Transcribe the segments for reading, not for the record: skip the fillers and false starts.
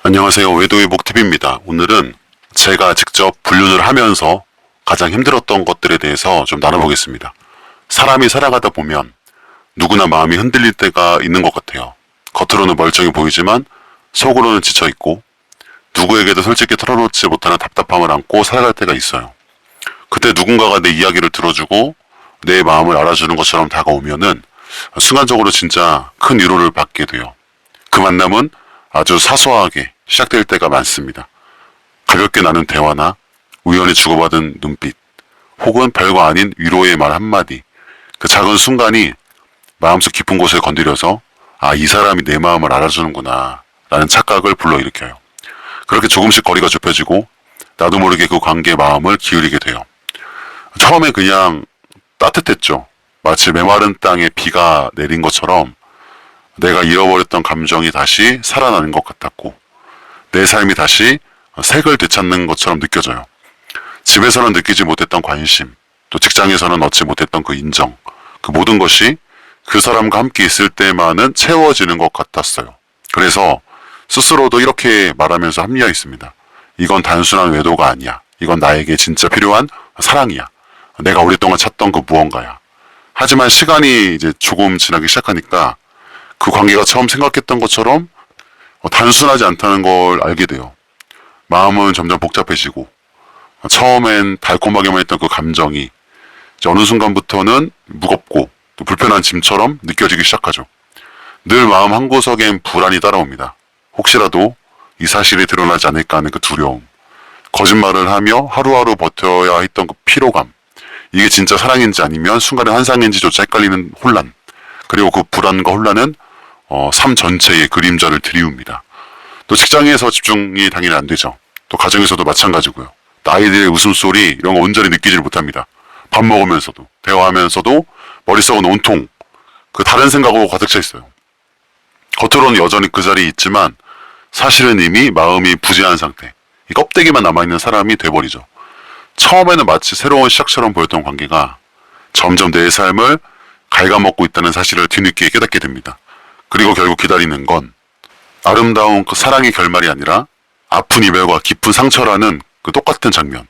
안녕하세요. 외도의 목TV입니다. 오늘은 제가 직접 불륜을 하면서 가장 힘들었던 것들에 대해서 좀 나눠보겠습니다. 사람이 살아가다 보면 누구나 마음이 흔들릴 때가 있는 것 같아요. 겉으로는 멀쩡해 보이지만 속으로는 지쳐있고 누구에게도 솔직히 털어놓지 못하는 답답함을 안고 살아갈 때가 있어요. 그때 누군가가 내 이야기를 들어주고 내 마음을 알아주는 것처럼 다가오면은 순간적으로 진짜 큰 위로를 받게 돼요. 그 만남은 아주 사소하게 시작될 때가 많습니다. 가볍게 나눈 대화나 우연히 주고받은 눈빛, 혹은 별거 아닌 위로의 말 한마디, 그 작은 순간이 마음속 깊은 곳을 건드려서 이 사람이 내 마음을 알아주는구나 라는 착각을 불러일으켜요. 그렇게 조금씩 거리가 좁혀지고 나도 모르게 그 관계에 마음을 기울이게 돼요. 처음에 그냥 따뜻했죠. 마치 메마른 땅에 비가 내린 것처럼 내가 잃어버렸던 감정이 다시 살아나는 것 같았고 내 삶이 다시 색을 되찾는 것처럼 느껴져요. 집에서는 느끼지 못했던 관심, 또 직장에서는 얻지 못했던 그 인정, 그 모든 것이 그 사람과 함께 있을 때만은 채워지는 것 같았어요. 그래서 스스로도 이렇게 말하면서 합리화했습니다. 이건 단순한 외도가 아니야. 이건 나에게 진짜 필요한 사랑이야. 내가 오랫동안 찾던 그 무언가야. 하지만 시간이 이제 조금 지나기 시작하니까 그 관계가 처음 생각했던 것처럼 단순하지 않다는 걸 알게 돼요. 마음은 점점 복잡해지고 처음엔 달콤하게만 했던 그 감정이 이제 어느 순간부터는 무겁고 또 불편한 짐처럼 느껴지기 시작하죠. 늘 마음 한구석엔 불안이 따라옵니다. 혹시라도 이 사실이 드러나지 않을까 하는 그 두려움, 거짓말을 하며 하루하루 버텨야 했던 그 피로감, 이게 진짜 사랑인지 아니면 순간의 환상인지조차 헷갈리는 혼란, 그리고 그 불안과 혼란은 삶 전체의 그림자를 드리웁니다. 또 직장에서 집중이 당연히 안 되죠. 또 가정에서도 마찬가지고요. 또 아이들의 웃음소리 이런 거 온전히 느끼질 못합니다. 밥 먹으면서도 대화하면서도 머릿속은 온통 그 다른 생각으로 가득 차 있어요. 겉으로는 여전히 그 자리에 있지만 사실은 이미 마음이 부재한 상태, 이 껍데기만 남아있는 사람이 돼버리죠. 처음에는 마치 새로운 시작처럼 보였던 관계가 점점 내 삶을 갉아먹고 있다는 사실을 뒤늦게 깨닫게 됩니다. 그리고 결국 기다리는 건 아름다운 그 사랑의 결말이 아니라 아픈 이별과 깊은 상처라는 그 똑같은 장면.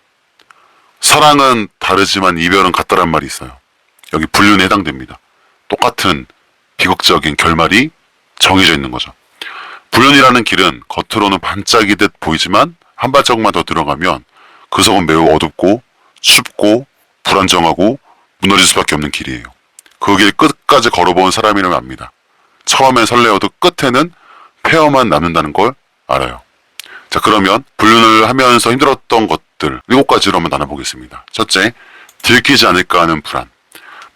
사랑은 다르지만 이별은 같다란 말이 있어요. 여기 불륜에 해당됩니다. 똑같은 비극적인 결말이 정해져 있는 거죠. 불륜이라는 길은 겉으로는 반짝이듯 보이지만 한 발자국만 더 들어가면 그 속은 매우 어둡고 춥고 불안정하고 무너질 수밖에 없는 길이에요. 그 길 끝까지 걸어본 사람이라면 압니다. 처음엔 설레어도 끝에는 폐허만 남는다는 걸 알아요. 자, 그러면 불륜을 하면서 힘들었던 것들 7가지로 한번 나눠보겠습니다. 첫째, 들키지 않을까 하는 불안.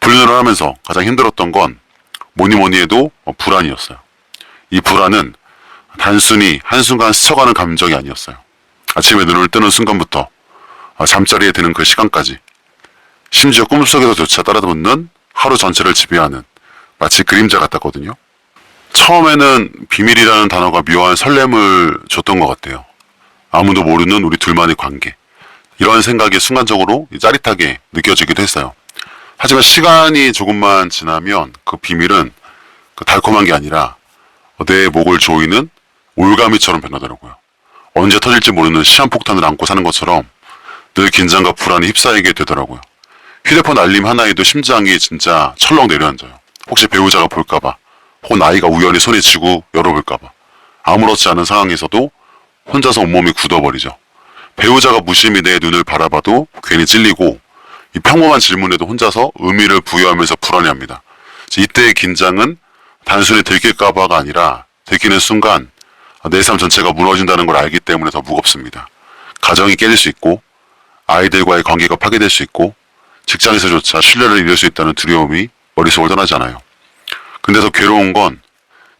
불륜을 하면서 가장 힘들었던 건 뭐니 해도 불안이었어요. 이 불안은 단순히 한순간 스쳐가는 감정이 아니었어요. 아침에 눈을 뜨는 순간부터 잠자리에 드는 그 시간까지, 심지어 꿈속에서조차 따라붙는 하루 전체를 지배하는 마치 그림자 같았거든요. 처음에는 비밀이라는 단어가 묘한 설렘을 줬던 것 같아요. 아무도 모르는 우리 둘만의 관계. 이런 생각이 순간적으로 짜릿하게 느껴지기도 했어요. 하지만 시간이 조금만 지나면 그 비밀은 그 달콤한 게 아니라 내 목을 조이는 올가미처럼 변하더라고요. 언제 터질지 모르는 시한폭탄을 안고 사는 것처럼 늘 긴장과 불안에 휩싸이게 되더라고요. 휴대폰 알림 하나에도 심장이 진짜 철렁 내려앉아요. 혹시 배우자가 볼까봐, 혹은 아이가 우연히 손에 쥐고 열어볼까봐. 아무렇지 않은 상황에서도 혼자서 온몸이 굳어버리죠. 배우자가 무심히 내 눈을 바라봐도 괜히 찔리고, 이 평범한 질문에도 혼자서 의미를 부여하면서 불안해합니다. 이때의 긴장은 단순히 들킬까봐가 아니라 들키는 순간 내 삶 전체가 무너진다는 걸 알기 때문에 더 무겁습니다. 가정이 깨질 수 있고 아이들과의 관계가 파괴될 수 있고 직장에서조차 신뢰를 잃을 수 있다는 두려움이 머릿속을 떠나지 않아요. 근데 더 괴로운 건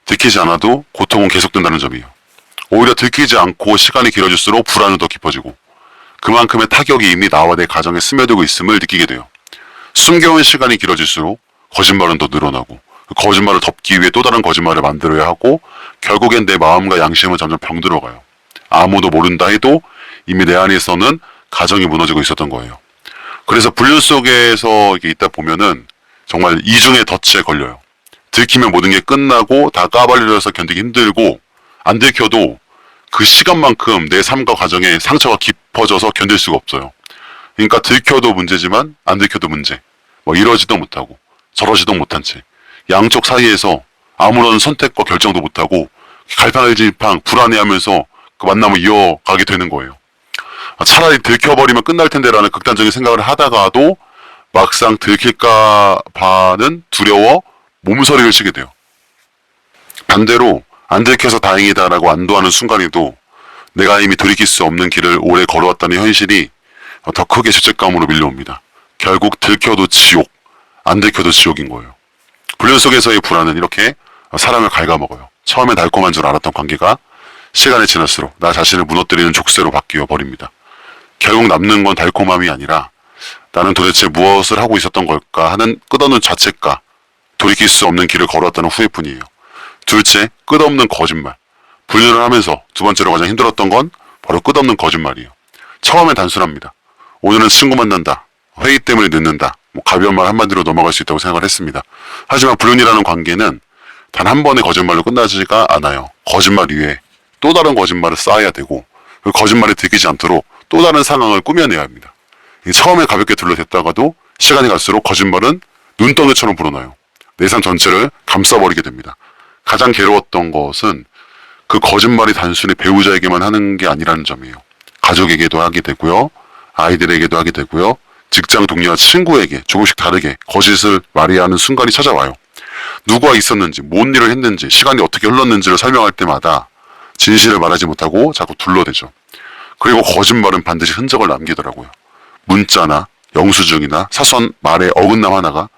들키지 않아도 고통은 계속된다는 점이에요. 오히려 들키지 않고 시간이 길어질수록 불안은 더 깊어지고 그만큼의 타격이 이미 나와 내 가정에 스며들고 있음을 느끼게 돼요. 숨겨온 시간이 길어질수록 거짓말은 더 늘어나고 그 거짓말을 덮기 위해 또 다른 거짓말을 만들어야 하고 결국엔 내 마음과 양심은 점점 병들어가요. 아무도 모른다 해도 이미 내 안에서는 가정이 무너지고 있었던 거예요. 그래서 불륜 속에서 이렇게 있다 보면은 정말 이중의 덫에 걸려요. 들키면 모든 게 끝나고 다 까발려서 견디기 힘들고 안 들켜도 그 시간만큼 내 삶과 가정에 상처가 깊어져서 견딜 수가 없어요. 그러니까 들켜도 문제지만 안 들켜도 문제. 뭐 이러지도 못하고 저러지도 못한 채 양쪽 사이에서 아무런 선택과 결정도 못하고 갈팡질팡 불안해하면서 그 만남을 이어가게 되는 거예요. 차라리 들켜버리면 끝날 텐데라는 극단적인 생각을 하다가도 막상 들킬까 봐는 두려워 몸서리를 치게 돼요. 반대로 안 들켜서 다행이다라고 안도하는 순간에도 내가 이미 돌이킬 수 없는 길을 오래 걸어왔다는 현실이 더 크게 죄책감으로 밀려옵니다. 결국 들켜도 지옥, 안 들켜도 지옥인 거예요. 불륜 속에서의 불안은 이렇게 사람을 갉아먹어요. 처음엔 달콤한 줄 알았던 관계가 시간이 지날수록 나 자신을 무너뜨리는 족쇄로 바뀌어 버립니다. 결국 남는 건 달콤함이 아니라 나는 도대체 무엇을 하고 있었던 걸까 하는 끝없는 자책과 돌이킬 수 없는 길을 걸어왔다는 후회뿐이에요. 둘째, 끝없는 거짓말. 불륜을 하면서 두 번째로 가장 힘들었던 건 바로 끝없는 거짓말이에요. 처음엔 단순합니다. 오늘은 친구 만난다. 회의 때문에 늦는다. 가벼운 말 한마디로 넘어갈 수 있다고 생각을 했습니다. 하지만 불륜이라는 관계는 단 한 번의 거짓말로 끝나지가 않아요. 거짓말 위에 또 다른 거짓말을 쌓아야 되고 그 거짓말이 들키지 않도록 또 다른 상황을 꾸며내야 합니다. 처음에 가볍게 둘러댔다가도 시간이 갈수록 거짓말은 눈덩이처럼 불어나요. 내 삶 전체를 감싸버리게 됩니다. 가장 괴로웠던 것은 그 거짓말이 단순히 배우자에게만 하는 게 아니라는 점이에요. 가족에게도 하게 되고요. 아이들에게도 하게 되고요. 직장 동료와 친구에게 조금씩 다르게 거짓을 말해야 하는 순간이 찾아와요. 누구와 있었는지, 뭔 일을 했는지, 시간이 어떻게 흘렀는지를 설명할 때마다 진실을 말하지 못하고 자꾸 둘러대죠. 그리고 거짓말은 반드시 흔적을 남기더라고요. 문자나 영수증이나 사소한 말의 어긋남 하나가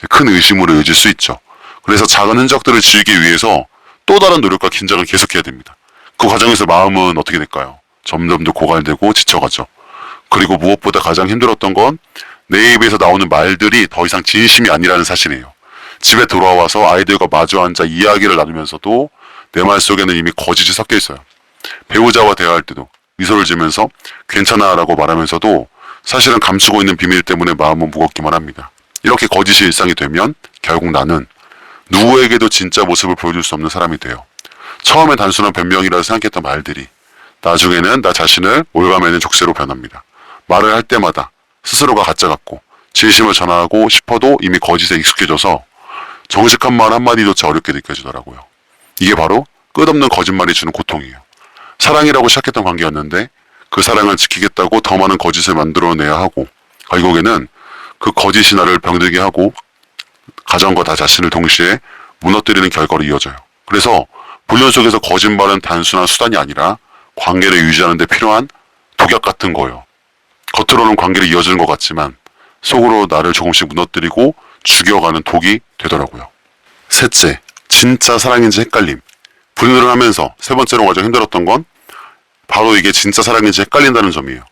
큰 의심으로 이어질 수 있죠. 그래서 작은 흔적들을 지우기 위해서 또 다른 노력과 긴장을 계속해야 됩니다. 그 과정에서 마음은 어떻게 될까요? 점점 더 고갈되고 지쳐가죠. 그리고 무엇보다 가장 힘들었던 건 내 입에서 나오는 말들이 더 이상 진심이 아니라는 사실이에요. 집에 돌아와서 아이들과 마주 앉아 이야기를 나누면서도 내 말 속에는 이미 거짓이 섞여 있어요. 배우자와 대화할 때도 미소를 지으면서 괜찮아 라고 말하면서도 사실은 감추고 있는 비밀 때문에 마음은 무겁기만 합니다. 이렇게 거짓이 일상이 되면 결국 나는 누구에게도 진짜 모습을 보여줄 수 없는 사람이 돼요. 처음엔 단순한 변명이라고 생각했던 말들이 나중에는 나 자신을 올가매는 족쇄로 변합니다. 말을 할 때마다 스스로가 가짜 같고 진심을 전하고 싶어도 이미 거짓에 익숙해져서 정직한 말 한마디조차 어렵게 느껴지더라고요. 이게 바로 끝없는 거짓말이 주는 고통이에요. 사랑이라고 시작했던 관계였는데 그 사랑을 지키겠다고 더 많은 거짓을 만들어내야 하고 결국에는 그 거짓이 나를 병들게 하고 가정과 나 자신을 동시에 무너뜨리는 결과로 이어져요. 그래서 불륜 속에서 거짓말은 단순한 수단이 아니라 관계를 유지하는 데 필요한 독약 같은 거예요. 겉으로는 관계를 이어주는 것 같지만 속으로 나를 조금씩 무너뜨리고 죽여가는 독이 되더라고요. 셋째, 진짜 사랑인지 헷갈림. 불륜을 하면서 세 번째로 가장 힘들었던 건 바로 이게 진짜 사랑인지 헷갈린다는 점이에요.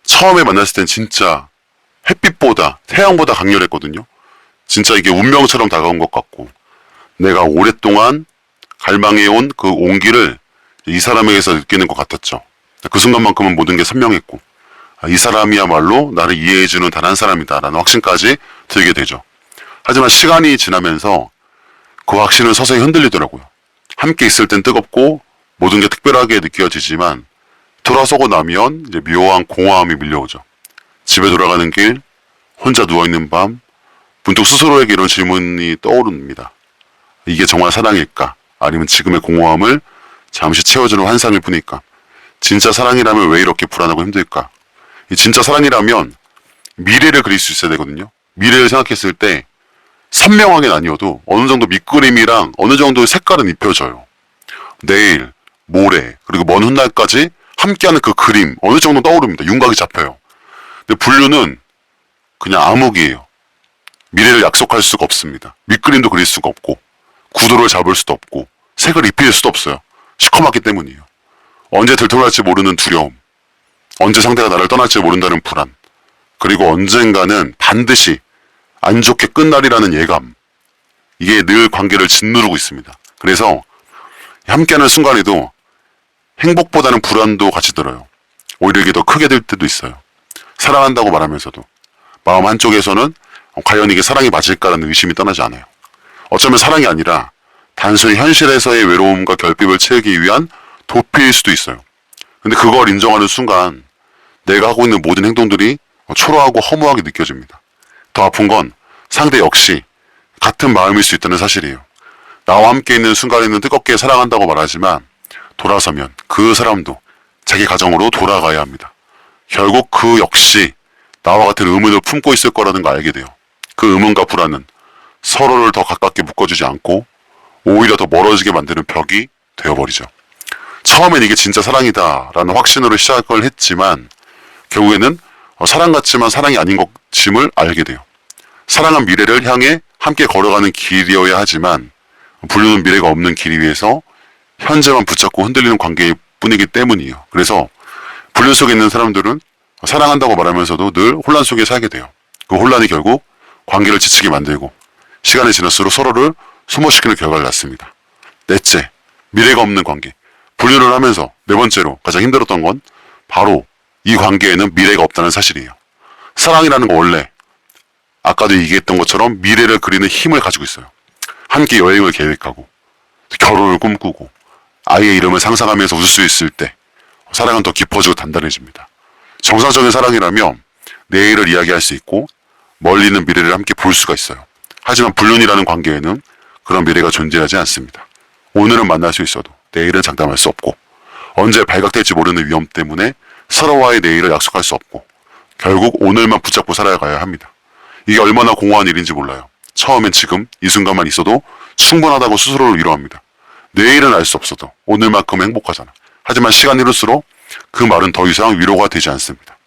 처음에 만났을 땐 진짜 햇빛보다 태양보다 강렬했거든요. 진짜 이게 운명처럼 다가온 것 같고 내가 오랫동안 갈망해온 그 온기를 이 사람에게서 느끼는 것 같았죠. 그 순간만큼은 모든 게 선명했고 이 사람이야말로 나를 이해해주는 단 한 사람이다 라는 확신까지 들게 되죠. 하지만 시간이 지나면서 그 확신은 서서히 흔들리더라고요. 함께 있을 땐 뜨겁고 모든 게 특별하게 느껴지지만 돌아서고 나면 이제 묘한 공허함이 밀려오죠. 집에 돌아가는 길, 혼자 누워있는 밤, 문득 스스로에게 이런 질문이 떠오릅니다. 이게 정말 사랑일까? 아니면 지금의 공허함을 잠시 채워주는 환상일 뿐일까? 진짜 사랑이라면 왜 이렇게 불안하고 힘들까? 이 진짜 사랑이라면 미래를 그릴 수 있어야 되거든요. 미래를 생각했을 때 선명하게는 아니어도 어느 정도 밑그림이랑 어느 정도 색깔은 입혀져요. 내일, 모레, 그리고 먼 훗날까지 함께하는 그 그림 어느 정도 떠오릅니다. 윤곽이 잡혀요. 근데 불륜은 그냥 암흑이에요. 미래를 약속할 수가 없습니다. 밑그림도 그릴 수가 없고 구도를 잡을 수도 없고 색을 입힐 수도 없어요. 시커멓기 때문이에요. 언제 들통날지 모르는 두려움, 언제 상대가 나를 떠날지 모른다는 불안, 그리고 언젠가는 반드시 안 좋게 끝날이라는 예감, 이게 늘 관계를 짓누르고 있습니다. 그래서 함께하는 순간에도 행복보다는 불안도 같이 들어요. 오히려 이게 더 크게 될 때도 있어요. 사랑한다고 말하면서도 마음 한쪽에서는 과연 이게 사랑이 맞을까라는 의심이 떠나지 않아요. 어쩌면 사랑이 아니라 단순히 현실에서의 외로움과 결핍을 채우기 위한 도피일 수도 있어요. 근데 그걸 인정하는 순간 내가 하고 있는 모든 행동들이 초라하고 허무하게 느껴집니다. 더 아픈 건 상대 역시 같은 마음일 수 있다는 사실이에요. 나와 함께 있는 순간에는 뜨겁게 사랑한다고 말하지만 돌아서면 그 사람도 자기 가정으로 돌아가야 합니다. 결국 그 역시 나와 같은 의문을 품고 있을 거라는 걸 알게 돼요. 그 의문과 불안은 서로를 더 가깝게 묶어주지 않고 오히려 더 멀어지게 만드는 벽이 되어버리죠. 처음엔 이게 진짜 사랑이다라는 확신으로 시작을 했지만 결국에는 사랑 같지만 사랑이 아닌 것임을 알게 돼요. 사랑은 미래를 향해 함께 걸어가는 길이어야 하지만 불륜은 미래가 없는 길 위에서 현재만 붙잡고 흔들리는 관계일 뿐이기 때문이에요. 그래서 불륜 속에 있는 사람들은 사랑한다고 말하면서도 늘 혼란 속에 살게 돼요. 그 혼란이 결국 관계를 지치게 만들고 시간이 지날수록 서로를 소모시키는 결과를 낳습니다. 넷째, 미래가 없는 관계. 불륜을 하면서 네 번째로 가장 힘들었던 건 바로 이 관계에는 미래가 없다는 사실이에요. 사랑이라는 건 원래 아까도 얘기했던 것처럼 미래를 그리는 힘을 가지고 있어요. 함께 여행을 계획하고 결혼을 꿈꾸고 아이의 이름을 상상하면서 웃을 수 있을 때 사랑은 더 깊어지고 단단해집니다. 정상적인 사랑이라면 내일을 이야기할 수 있고 멀리 있는 미래를 함께 볼 수가 있어요. 하지만 불륜이라는 관계에는 그런 미래가 존재하지 않습니다. 오늘은 만날 수 있어도 내일은 장담할 수 없고 언제 발각될지 모르는 위험 때문에 서로와의 내일을 약속할 수 없고 결국 오늘만 붙잡고 살아가야 합니다. 이게 얼마나 공허한 일인지 몰라요. 처음엔 지금 이 순간만 있어도 충분하다고 스스로를 위로합니다. 내일은 알 수 없어도 오늘만큼 행복하잖아. 하지만 시간이 흐를수록 그 말은 더 이상 위로가 되지 않습니다.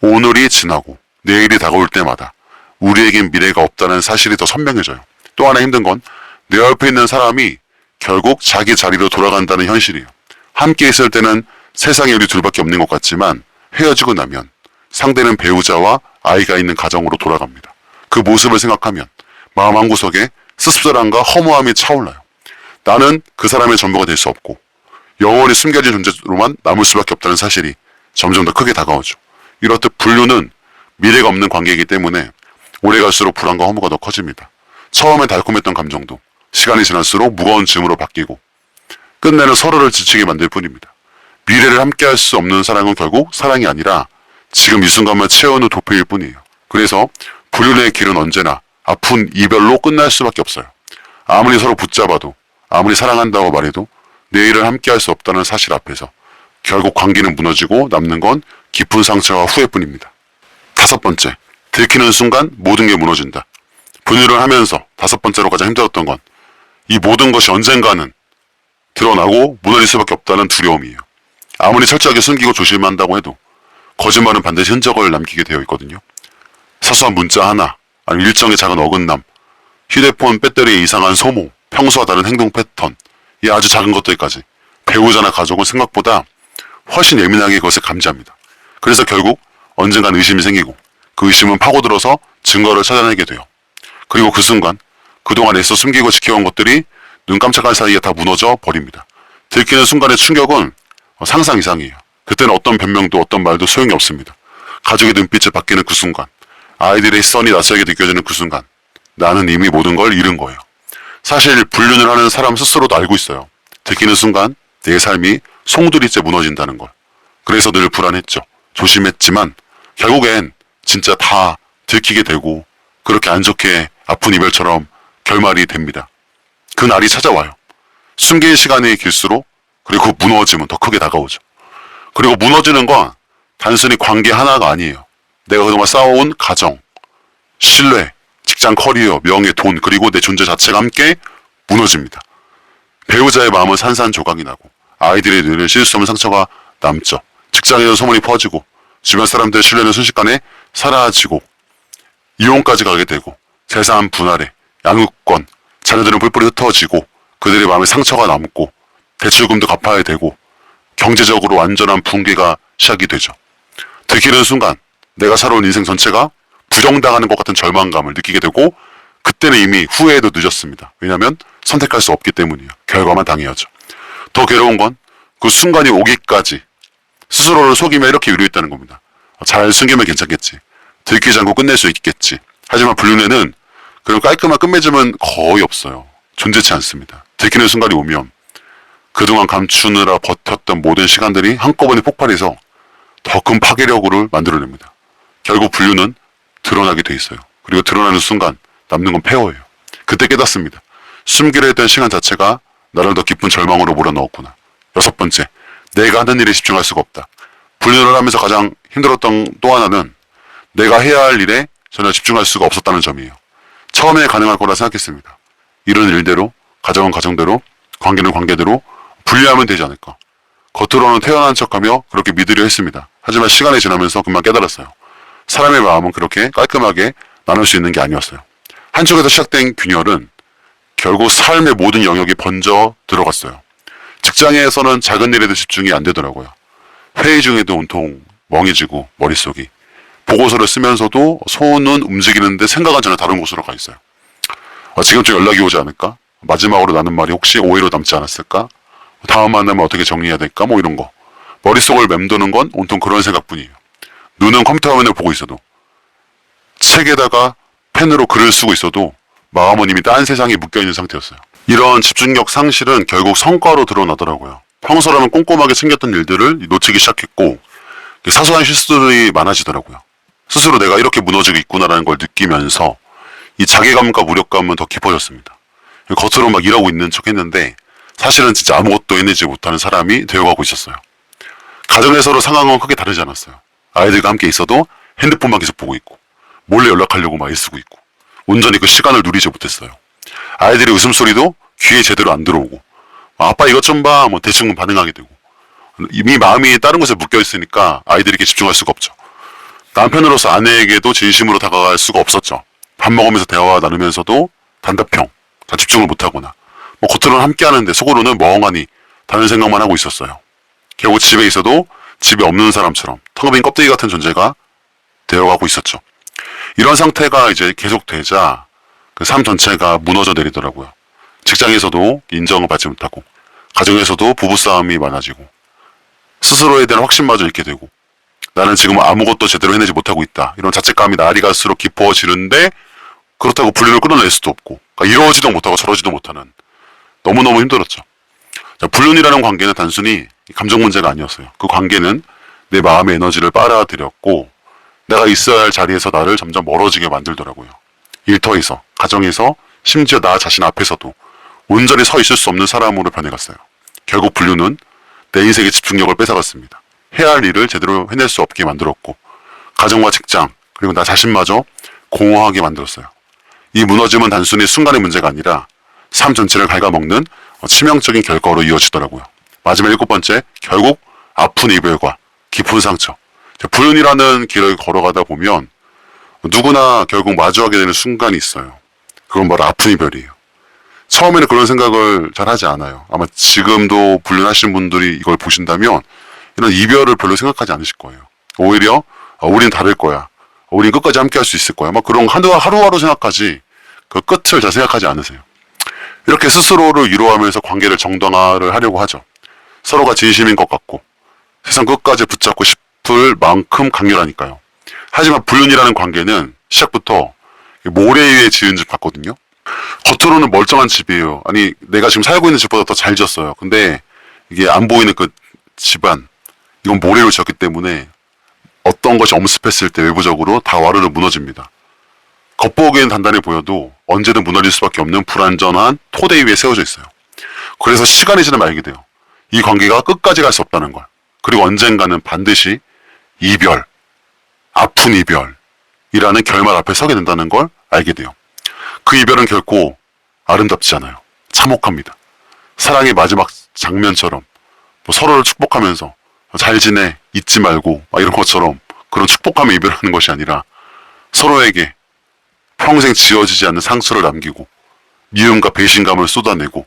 오늘이 지나고 내일이 다가올 때마다 우리에겐 미래가 없다는 사실이 더 선명해져요. 또 하나 힘든 건 내 옆에 있는 사람이 결국 자기 자리로 돌아간다는 현실이에요. 함께 있을 때는 세상에 우리 둘밖에 없는 것 같지만 헤어지고 나면 상대는 배우자와 아이가 있는 가정으로 돌아갑니다. 그 모습을 생각하면 마음 한구석에 씁쓸함과 허무함이 차올라요. 나는 그 사람의 전부가 될 수 없고 영원히 숨겨진 존재로만 남을 수밖에 없다는 사실이 점점 더 크게 다가오죠. 이렇듯 불륜은 미래가 없는 관계이기 때문에 오래 갈수록 불안과 허무가 더 커집니다. 처음에 달콤했던 감정도 시간이 지날수록 무거운 짐으로 바뀌고 끝내는 서로를 지치게 만들 뿐입니다. 미래를 함께할 수 없는 사랑은 결국 사랑이 아니라 지금 이 순간만 채우는 도피일 뿐이에요. 그래서 불륜의 길은 언제나 아픈 이별로 끝날 수밖에 없어요. 아무리 서로 붙잡아도 아무리 사랑한다고 말해도 내일을 함께할 수 없다는 사실 앞에서 결국 관계는 무너지고 남는 건 깊은 상처와 후회뿐입니다. 다섯 번째, 들키는 순간 모든 게 무너진다. 분유를 하면서 다섯 번째로 가장 힘들었던 건 이 모든 것이 언젠가는 드러나고 무너질 수밖에 없다는 두려움이에요. 아무리 철저하게 숨기고 조심한다고 해도 거짓말은 반드시 흔적을 남기게 되어 있거든요. 사소한 문자 하나, 아니면 일정의 작은 어긋남, 휴대폰 배터리의 이상한 소모, 평소와 다른 행동 패턴, 이 아주 작은 것들까지 배우자나 가족은 생각보다 훨씬 예민하게 그것을 감지합니다. 그래서 결국 언젠간 의심이 생기고 그 의심은 파고들어서 증거를 찾아내게 돼요. 그리고 그 순간 그동안 애써 숨기고 지켜온 것들이 눈 깜짝할 사이에 다 무너져 버립니다. 들키는 순간의 충격은 상상 이상이에요. 그때는 어떤 변명도 어떤 말도 소용이 없습니다. 가족의 눈빛을 바뀌는 그 순간, 아이들의 시선이 낯설게 느껴지는 그 순간, 나는 이미 모든 걸 잃은 거예요. 사실 불륜을 하는 사람 스스로도 알고 있어요. 들키는 순간 내 삶이 송두리째 무너진다는 걸. 그래서 늘 불안했죠. 조심했지만 결국엔 진짜 다 들키게 되고 그렇게 안 좋게 아픈 이별처럼 결말이 됩니다. 그 날이 찾아와요. 숨길 시간이 길수록 그리고 무너짐은 더 크게 다가오죠. 그리고 무너지는 건 단순히 관계 하나가 아니에요. 내가 그동안 쌓아온 가정, 신뢰, 직장 커리어, 명예, 돈, 그리고 내 존재 자체가 함께 무너집니다. 배우자의 마음은 산산조각이 나고 아이들의 눈에 쉴 수 없는 상처가 남죠. 직장에서 소문이 퍼지고 주변 사람들의 신뢰는 순식간에 사라지고 이혼까지 가게 되고 재산 분할에 양육권, 자녀들은 뿔뿔이 흩어지고 그들의 마음에 상처가 남고 대출금도 갚아야 되고 경제적으로 완전한 붕괴가 시작이 되죠. 들키는 순간 내가 살아온 인생 전체가 부정당하는 것 같은 절망감을 느끼게 되고 그때는 이미 후회해도 늦었습니다. 왜냐하면 선택할 수 없기 때문이에요. 결과만 당해야죠. 더 괴로운 건 그 순간이 오기까지 스스로를 속이며 이렇게 위로했다는 겁니다. 잘 숨기면 괜찮겠지. 들키지 않고 끝낼 수 있겠지. 하지만 불륜에는 그런 깔끔한 끝맺음은 거의 없어요. 존재치 않습니다. 들키는 순간이 오면 그동안 감추느라 버텼던 모든 시간들이 한꺼번에 폭발해서 더 큰 파괴력을 만들어냅니다. 결국 분류는 드러나게 돼 있어요. 그리고 드러나는 순간 남는 건 폐허예요. 그때 깨닫습니다. 숨기려 했던 시간 자체가 나를 더 깊은 절망으로 몰아넣었구나. 6번째, 내가 하는 일에 집중할 수가 없다. 분류를 하면서 가장 힘들었던 또 하나는 내가 해야 할 일에 전혀 집중할 수가 없었다는 점이에요. 처음에 가능할 거라 생각했습니다. 일은 일대로, 가정은 가정대로, 관계는 관계대로 분리하면 되지 않을까. 겉으로는 태어난 척하며 그렇게 믿으려 했습니다. 하지만 시간이 지나면서 금방 깨달았어요. 사람의 마음은 그렇게 깔끔하게 나눌 수 있는 게 아니었어요. 한쪽에서 시작된 균열은 결국 삶의 모든 영역이 번져 들어갔어요. 직장에서는 작은 일에도 집중이 안 되더라고요. 회의 중에도 온통 멍해지고 머릿속이. 보고서를 쓰면서도 손은 움직이는데 생각은 전혀 다른 곳으로 가 있어요. 지금쯤 연락이 오지 않을까? 마지막으로 나는 말이 혹시 오해로 남지 않았을까? 다음 만나면 어떻게 정리해야 될까? 뭐 이런 거. 머릿속을 맴도는 건 온통 그런 생각뿐이에요. 눈은 컴퓨터 화면을 보고 있어도, 책에다가 펜으로 글을 쓰고 있어도 마음은 이미 딴 세상에 묶여있는 상태였어요. 이런 집중력 상실은 결국 성과로 드러나더라고요. 평소라면 꼼꼼하게 챙겼던 일들을 놓치기 시작했고 사소한 실수들이 많아지더라고요. 스스로 내가 이렇게 무너지고 있구나라는 걸 느끼면서 이 자괴감과 무력감은 더 깊어졌습니다. 겉으로 막 일하고 있는 척 했는데 사실은 진짜 아무것도 해내지 못하는 사람이 되어가고 있었어요. 가정에서도 상황은 크게 다르지 않았어요. 아이들과 함께 있어도 핸드폰만 계속 보고 있고 몰래 연락하려고 막 애쓰고 있고 온전히 그 시간을 누리지 못했어요. 아이들의 웃음소리도 귀에 제대로 안 들어오고 아빠 이것 좀 봐 뭐 대충 반응하게 되고 이미 마음이 다른 곳에 묶여 있으니까 아이들에게 집중할 수가 없죠. 남편으로서 아내에게도 진심으로 다가갈 수가 없었죠. 밥 먹으면서 대화 나누면서도 단답형, 다 집중을 못하거나 뭐 겉으로는 함께 하는데 속으로는 멍하니 다른 생각만 하고 있었어요. 결국 집에 있어도 집에 없는 사람처럼 텅빈 껍데기 같은 존재가 되어가고 있었죠. 이런 상태가 이제 계속되자 그 삶 전체가 무너져 내리더라고요. 직장에서도 인정을 받지 못하고 가정에서도 부부싸움이 많아지고 스스로에 대한 확신마저 잃게 되고 나는 지금 아무것도 제대로 해내지 못하고 있다. 이런 자책감이 날이 갈수록 깊어지는데 그렇다고 분류를 끊어낼 수도 없고 그러니까 이러지도 못하고 저러지도 못하는 너무너무 힘들었죠. 자, 불륜이라는 관계는 단순히 감정 문제가 아니었어요. 그 관계는 내 마음의 에너지를 빨아들였고 내가 있어야 할 자리에서 나를 점점 멀어지게 만들더라고요. 일터에서, 가정에서, 심지어 나 자신 앞에서도 온전히 서 있을 수 없는 사람으로 변해갔어요. 결국 불륜은 내 인생의 집중력을 뺏어갔습니다. 해야 할 일을 제대로 해낼 수 없게 만들었고 가정과 직장 그리고 나 자신마저 공허하게 만들었어요. 이 무너짐은 단순히 순간의 문제가 아니라 삶 전체를 갉아먹는 치명적인 결과로 이어지더라고요. 마지막 7번째, 결국 아픈 이별과 깊은 상처. 불륜이라는 길을 걸어가다 보면 누구나 결국 마주하게 되는 순간이 있어요. 그건 바로 아픈 이별이에요. 처음에는 그런 생각을 잘 하지 않아요. 아마 지금도 불륜하시는 분들이 이걸 보신다면 이런 이별을 별로 생각하지 않으실 거예요. 오히려 우린 다를 거야. 우린 끝까지 함께 할 수 있을 거야. 막 그런 하루하루 생각하지 그 끝을 잘 생각하지 않으세요. 이렇게 스스로를 위로하면서 관계를 정당화를 하려고 하죠. 서로가 진심인 것 같고 세상 끝까지 붙잡고 싶을 만큼 강렬하니까요. 하지만 불륜이라는 관계는 시작부터 모래 위에 지은 집 같거든요. 겉으로는 멀쩡한 집이에요. 아니 내가 지금 살고 있는 집보다 더 잘 지었어요. 근데 이게 안 보이는 그 집안 이건 모래로 지었기 때문에 어떤 것이 엄습했을 때 외부적으로 다 와르르 무너집니다. 겉보기엔 단단해 보여도 언제든 무너질 수밖에 없는 불완전한 토대 위에 세워져 있어요. 그래서 시간이 지나면 알게 돼요. 이 관계가 끝까지 갈 수 없다는 걸. 그리고 언젠가는 반드시 이별, 아픈 이별이라는 결말 앞에 서게 된다는 걸 알게 돼요. 그 이별은 결코 아름답지 않아요. 참혹합니다. 사랑의 마지막 장면처럼 서로를 축복하면서 잘 지내, 잊지 말고 이런 것처럼 그런 축복하며 이별하는 것이 아니라 서로에게 평생 지워지지 않는 상처를 남기고 미움과 배신감을 쏟아내고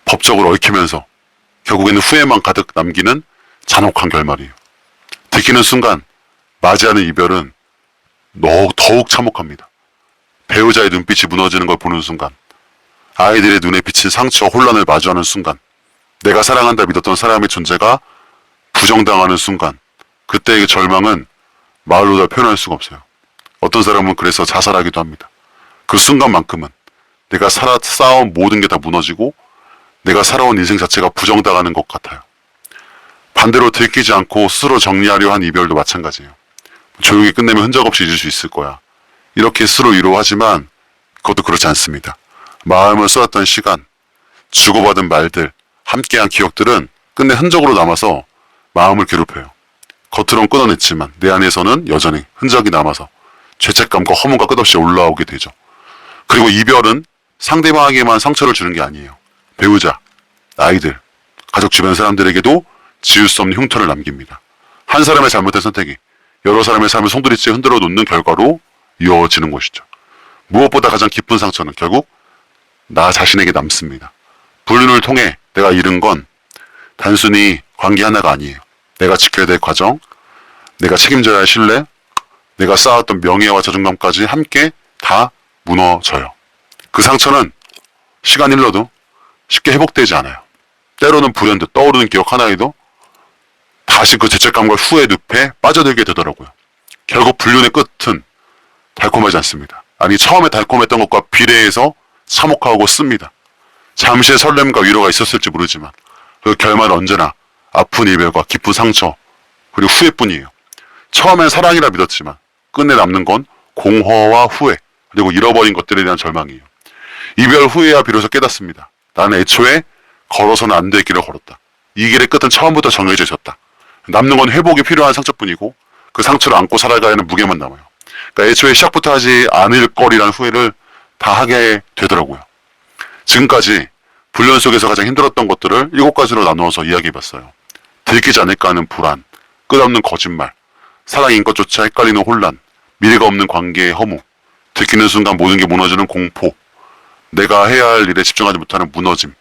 법적으로 얽히면서 결국에는 후회만 가득 남기는 잔혹한 결말이에요. 들키는 순간 맞이하는 이별은 더욱 참혹합니다. 배우자의 눈빛이 무너지는 걸 보는 순간, 아이들의 눈에 비친 상처와 혼란을 마주하는 순간, 내가 사랑한다 믿었던 사람의 존재가 부정당하는 순간, 그때의 절망은 말로 다 표현할 수가 없어요. 어떤 사람은 그래서 자살하기도 합니다. 그 순간만큼은 내가 쌓아온 모든 게 다 무너지고 내가 살아온 인생 자체가 부정당하는 것 같아요. 반대로 들키지 않고 스스로 정리하려 한 이별도 마찬가지예요. 조용히 끝내면 흔적 없이 잊을 수 있을 거야. 이렇게 스스로 위로하지만 그것도 그렇지 않습니다. 마음을 쏟았던 시간, 주고받은 말들, 함께한 기억들은 끝내 흔적으로 남아서 마음을 괴롭혀요. 겉으론 끊어냈지만 내 안에서는 여전히 흔적이 남아서 죄책감과 허무가 끝없이 올라오게 되죠. 그리고 이별은 상대방에게만 상처를 주는 게 아니에요. 배우자, 아이들, 가족 주변 사람들에게도 지울 수 없는 흉터를 남깁니다. 한 사람의 잘못된 선택이 여러 사람의 삶을 송두리째 흔들어 놓는 결과로 이어지는 것이죠. 무엇보다 가장 깊은 상처는 결국 나 자신에게 남습니다. 불륜을 통해 내가 잃은 건 단순히 관계 하나가 아니에요. 내가 지켜야 될 과정, 내가 책임져야 할 신뢰, 내가 쌓았던 명예와 자존감까지 함께 다 무너져요. 그 상처는 시간이 흘러도 쉽게 회복되지 않아요. 때로는 불현듯 떠오르는 기억 하나에도 다시 그 죄책감과 후회 늪에 빠져들게 되더라고요. 결국 불륜의 끝은 달콤하지 않습니다. 아니, 처음에 달콤했던 것과 비례해서 참혹하고 씁니다. 잠시의 설렘과 위로가 있었을지 모르지만 그 결말은 언제나 아픈 이별과 깊은 상처 그리고 후회뿐이에요. 처음엔 사랑이라 믿었지만 끝내 남는 건 공허와 후회 그리고 잃어버린 것들에 대한 절망이에요. 이별 후에야 비로소 깨닫습니다. 나는 애초에 걸어서는 안 될 길을 걸었다. 이 길의 끝은 처음부터 정해져 있었다. 남는 건 회복이 필요한 상처뿐이고 그 상처를 안고 살아가야 하는 무게만 남아요. 그러니까 애초에 시작부터 하지 않을 거리라는 후회를 다 하게 되더라고요. 지금까지 불륜 속에서 가장 힘들었던 것들을 7가지로 나누어서 이야기해봤어요. 들키지 않을까 하는 불안, 끝없는 거짓말, 사랑인 것조차 헷갈리는 혼란, 미래가 없는 관계의 허무, 들키는 순간 모든 게 무너지는 공포, 내가 해야 할 일에 집중하지 못하는 무너짐,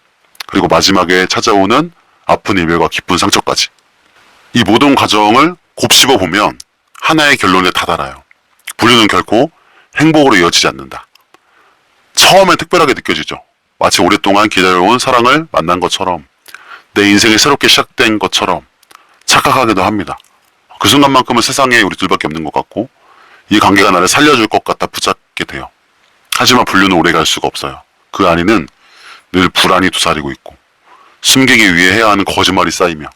그리고 마지막에 찾아오는 아픈 이별과 깊은 상처까지. 이 모든 과정을 곱씹어 보면 하나의 결론에 다다라요. 불륜은 결코 행복으로 이어지지 않는다. 처음엔 특별하게 느껴지죠. 마치 오랫동안 기다려온 사랑을 만난 것처럼, 내 인생이 새롭게 시작된 것처럼 착각하기도 합니다. 그 순간만큼은 세상에 우리 둘밖에 없는 것 같고 이 관계가 나를 살려줄 것 같아 붙잡게 돼요. 하지만 불륜은 오래 갈 수가 없어요. 그 안에는 늘 불안이 도사리고 있고 숨기기 위해 해야 하는 거짓말이 쌓이며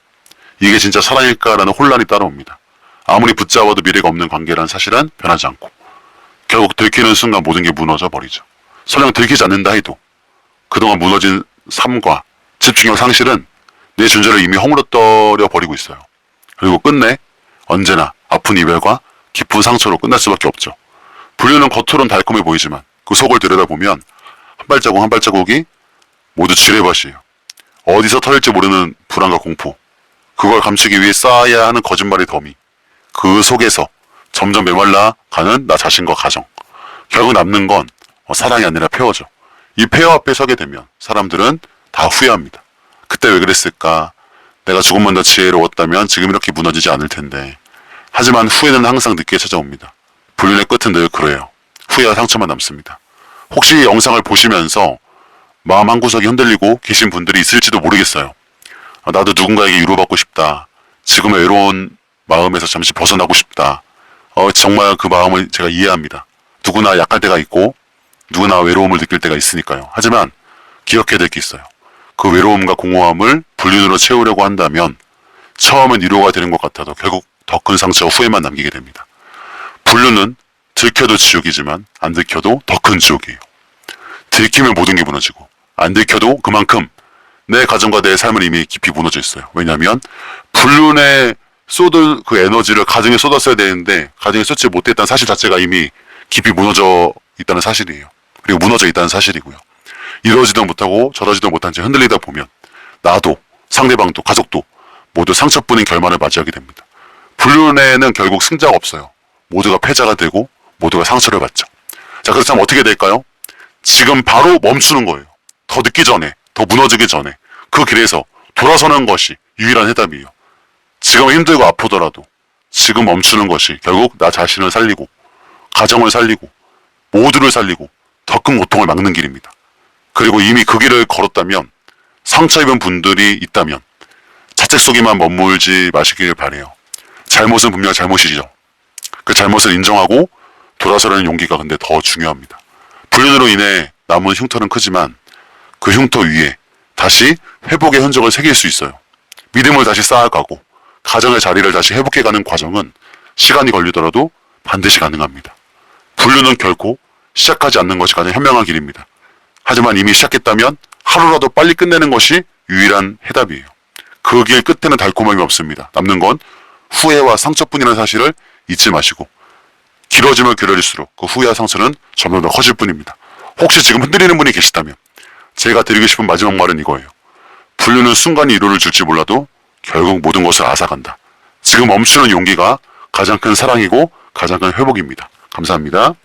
이게 진짜 사랑일까라는 혼란이 따라옵니다. 아무리 붙잡아도 미래가 없는 관계란 사실은 변하지 않고 결국 들키는 순간 모든 게 무너져 버리죠. 설령 들키지 않는다 해도 그동안 무너진 삶과 집중력 상실은 내 존재를 이미 허물어뜨려 버리고 있어요. 그리고 끝내 언제나 아픈 이별과 깊은 상처로 끝날 수밖에 없죠. 불륜은 겉으론 달콤해 보이지만 그 속을 들여다보면 한 발자국 한 발자국이 모두 지뢰밭이에요. 어디서 터질지 모르는 불안과 공포, 그걸 감추기 위해 쌓아야 하는 거짓말의 더미, 그 속에서 점점 메말라가는 나 자신과 가정, 결국 남는 건 사랑이 아니라 폐허죠. 이 폐허 앞에 서게 되면 사람들은 다 후회합니다. 그때 왜 그랬을까? 내가 조금만 더 지혜로웠다면 지금 이렇게 무너지지 않을 텐데. 하지만 후회는 항상 늦게 찾아옵니다. 불륜의 끝은 늘 그래요. 후회와 상처만 남습니다. 혹시 영상을 보시면서 마음 한구석이 흔들리고 계신 분들이 있을지도 모르겠어요. 나도 누군가에게 위로받고 싶다. 지금의 외로운 마음에서 잠시 벗어나고 싶다. 정말 그 마음을 제가 이해합니다. 누구나 약할 때가 있고 누구나 외로움을 느낄 때가 있으니까요. 하지만 기억해야 될 게 있어요. 그 외로움과 공허함을 불륜으로 채우려고 한다면 처음엔 위로가 되는 것 같아도 결국 더 큰 상처와 후회만 남기게 됩니다. 불륜은 들켜도 지옥이지만 안 들켜도 더 큰 지옥이에요. 들키면 모든 게 무너지고 안 들켜도 그만큼 내 가정과 내 삶은 이미 깊이 무너져 있어요. 왜냐하면 불륜에 쏟을 그 에너지를 가정에 쏟았어야 되는데 가정에 쏟지 못했다는 사실 자체가 이미 깊이 무너져 있다는 사실이에요. 그리고 무너져 있다는 사실이고요. 이러지도 못하고 저러지도 못한 채 흔들리다 보면 나도 상대방도 가족도 모두 상처뿐인 결말을 맞이하게 됩니다. 불륜에는 결국 승자가 없어요. 모두가 패자가 되고 모두가 상처를 받죠. 자, 그렇다면 어떻게 될까요? 지금 바로 멈추는 거예요. 더 늦기 전에, 더 무너지기 전에 그 길에서 돌아서는 것이 유일한 해답이에요. 지금 힘들고 아프더라도 지금 멈추는 것이 결국 나 자신을 살리고 가정을 살리고 모두를 살리고 더 큰 고통을 막는 길입니다. 그리고 이미 그 길을 걸었다면 상처 입은 분들이 있다면 자책 속에만 머물지 마시길 바래요. 잘못은 분명 잘못이죠. 그 잘못을 인정하고 돌아서려는 용기가 근데 더 중요합니다. 불륜으로 인해 남은 흉터는 크지만 그 흉터 위에 다시 회복의 흔적을 새길 수 있어요. 믿음을 다시 쌓아가고 가정의 자리를 다시 회복해가는 과정은 시간이 걸리더라도 반드시 가능합니다. 분류는 결코 시작하지 않는 것이 가장 현명한 길입니다. 하지만 이미 시작했다면 하루라도 빨리 끝내는 것이 유일한 해답이에요. 그 길 끝에는 달콤함이 없습니다. 남는 건 후회와 상처뿐이라는 사실을 잊지 마시고 길어지면 길어질수록 그 후회와 상처는 점점 더 커질 뿐입니다. 혹시 지금 흔들리는 분이 계시다면 제가 드리고 싶은 마지막 말은 이거예요. 분류는 순간이 위로를 줄지 몰라도 결국 모든 것을 앗아간다. 지금 멈추는 용기가 가장 큰 사랑이고 가장 큰 회복입니다. 감사합니다.